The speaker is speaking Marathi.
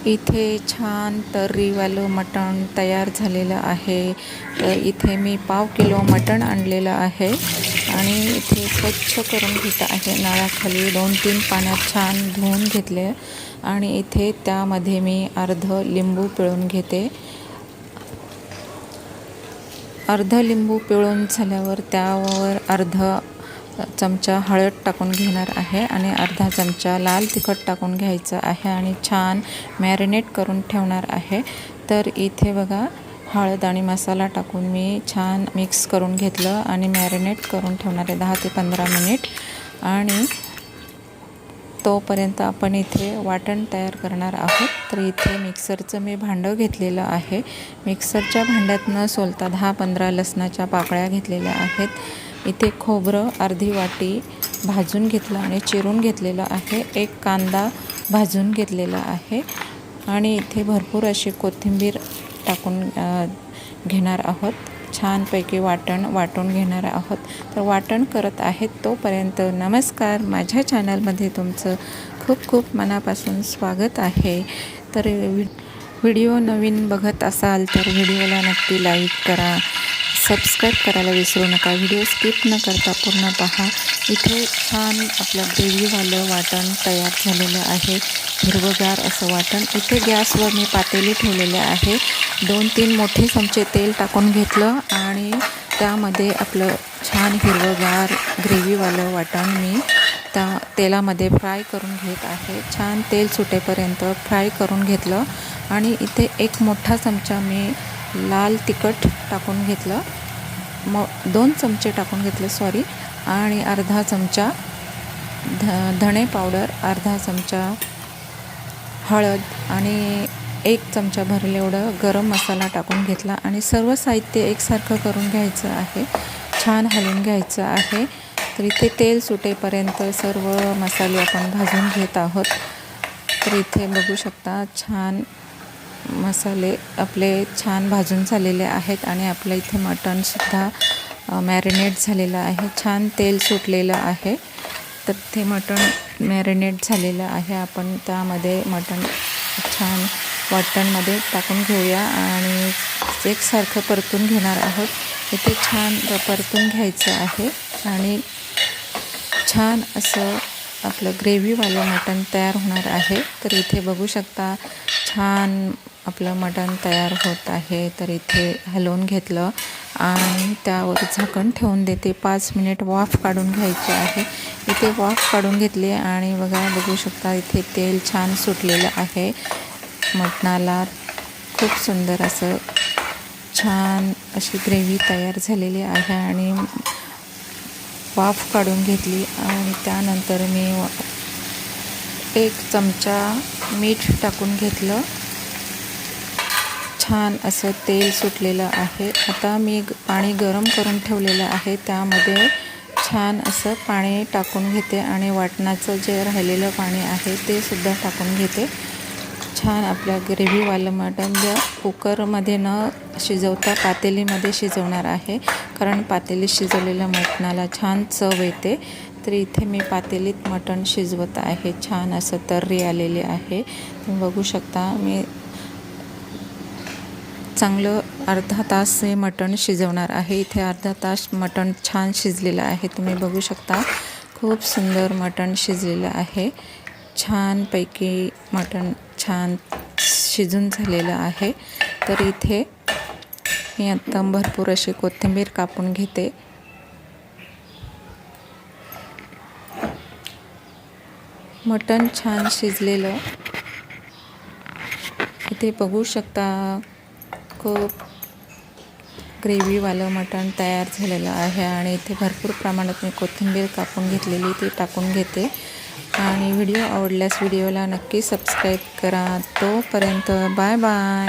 इथे छान तर्रीवालं मटण तयार झालेलं आहे. तर इथे मी पाव किलो मटण आणलेलं आहे आणि इथे स्वच्छ करून घेत आहे. नळाखाली 2-3 पाण्यात छान धुवून घेतले आणि इथे त्यामध्ये मी अर्ध लिंबू पिळून घेते. अर्ध लिंबू पिळून झाल्यावर त्यावर अर्धा चमचा हळद टाकून घेणार आहे आणि अर्धा चमचा लाल तिखट टाकून घ्यायचं आहे आणि छान मॅरिनेट करून ठेवणार आहे. तर इथे बघा हळद आणि मसाला टाकून मी छान मिक्स करून घेतलं आणि मॅरिनेट करून ठेवणार आहे 10 ते 15 मिनिट. आणि तोपर्यंत आपण इथे वाटण तयार करणार आहोत. तर इथे मिक्सरचं मी भांडं घेतलेलं आहे. मिक्सरच्या भांड्यात न सोलता 10-15 लसणाच्या पाकळ्या घेतलेल्या आहेत. इथे खोबरं अर्धी वाटी भाजून घेतलं आणि चिरून घेतलेलं आहे. एक कांदा भाजून घेतलेला आहे आणि इथे भरपूर अशी कोथिंबीर टाकून घेणार आहोत. छानपैकी वाटून घेणार आहोत. तर वाटण करत आहेत तोपर्यंत नमस्कार, माझ्या चॅनलमध्ये तुमचं खूप खूप मनापासून स्वागत आहे. तर व्हिडिओ नवीन बघत असाल तर व्हिडिओला नक्की लाईक करा, सबस्क्राईब करायला विसरू नका. व्हिडिओ स्किप न करता पूर्ण पहा. इथे छान आपलं ग्रेव्हीवालं वाटण तयार झालेलं आहे, हिरवगार असं वाटण. इथे गॅसवर मी पातेली ठेवलेले आहे. 2-3 मोठे चमचे तेल टाकून घेतलं आणि त्यामध्ये आपलं छान हिरवगार ग्रेव्हीवालं वाटण मी त्या तेलामध्ये फ्राय करून घेत आहे. छान तेल सुटेपर्यंत फ्राय करून घेतलं आणि इथे एक मोठा चमचा मी लाल तिखट टाकून घेतलं, 2 चमचे टाकून घेतले आणि अर्धा चमचा धणे पावडर, अर्धा चमचा हळद आणि 1 चमचा भरले एवढं गरम मसाला टाकून घेतला आणि सर्व साहित्य एकसारखं करून घ्यायचं आहे. छान हलवून घ्यायचं आहे. तर इथे तेल सुटेपर्यंत सर्व मसाले आपण भाजून घेत आहोत. तर इथे बघू शकता छान मसाले आपले छान भाजून झालेले आहेत आणि आपलं इथे मटणसुद्धा मॅरिनेट झालेलं आहे. छान तेल सुटलेलं आहे. तर ते मटण मॅरिनेट झालेलं आहे. आपण त्यामध्ये मटण छान वाटणमध्ये टाकून घेऊया आणि एकसारखं परतून घेणार आहोत. इथे छान परतून घ्यायचं आहे आणि छान असं आपलं ग्रेव्हीवालं मटण तयार होणार आहे. तर इथे बघू शकता छान आपलं मटण तयार होत आहे. तर इथे हलवून घेतलं आणि त्यावर झाकण ठेवून देते. 5 मिनिट वाफ काढून घ्यायची आहे. इथे वाफ काढून घेतली आणि बघू शकता इथे तेल छान सुटलेलं आहे मटणाला. खूप सुंदर असं छान अशी ग्रेव्ही तयार झालेली आहे आणि वाफ काढून घेतली आणि त्यानंतर मी 1 चमचा मीठ टाकून घेतलं. छान असं तेल सुटलेलं आहे. आता मी पाणी गरम करून ठेवलेलं आहे, त्यामध्ये छान असं पाणी टाकून घेते आणि वाटणाचं जे राहिलेलं पाणी आहे ते सुद्धा टाकून घेते. छान आपल्या ग्रेव्हीवालं मटण कुकरमध्ये न शिजवता पातेलीमध्ये शिजवणार आहे, कारण पातेलीत शिजवलेल्या मटणाला छान चव येते. तर इथे मी पातेलीत मटण शिजवत आहे. छान असं तर्री आलेली आहे. तुम्ही बघू शकता मी चांगलं अर्धा तास हे मटण शिजवणार आहे. इथे अर्धा तास मटण छान शिजलेलं आहे. तुम्ही बघू शकता खूप सुंदर मटण शिजलेलं आहे. छानपैकी मटण छान शिजून झालेलं आहे. तर इथे मी आता भरपूर अशी कोथिंबीर कापून घेते. मटण छान शिजलेलं इथे बघू शकता. खूप ग्रेव्हीवालं मटण तयार झालेलं आहे आणि इथे भरपूर प्रमाणात मी कोथिंबीर कापून घेतलेली ती टाकून घेते. आणि व्हिडिओ आवडल्यास व्हिडिओला नक्की सबस्क्राईब करा. तोपर्यंत बाय बाय.